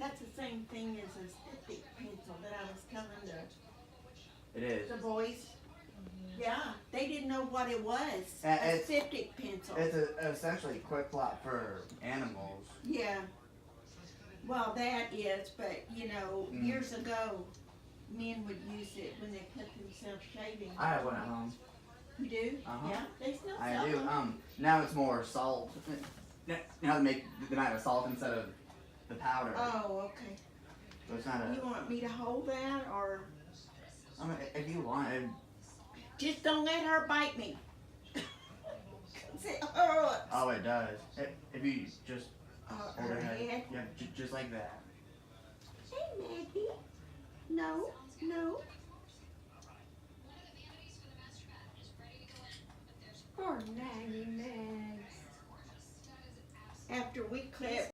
That's the same thing as a styptic pencil that I was telling It is. the boys. Yeah, they didn't know what it was. A It's styptic pencil. it's essentially quick plot for animals. Yeah. Well, that is, but you know, years ago, men would use it when they cut themselves shaving. I have one at home. You do? Uh-huh. Yeah, they still I sell do. them. Now it's more salt. You know, they make the amount of salt instead of the powder. Oh, okay. So it's not a. You want me to hold that, or I mean, if you want, just don't let her bite me? 'Cause it hurts. oh, it does. If you just hold Her her head. head, yeah, just like that. Hey, Maggie. No, no. Poor Maggie Mags. After we clip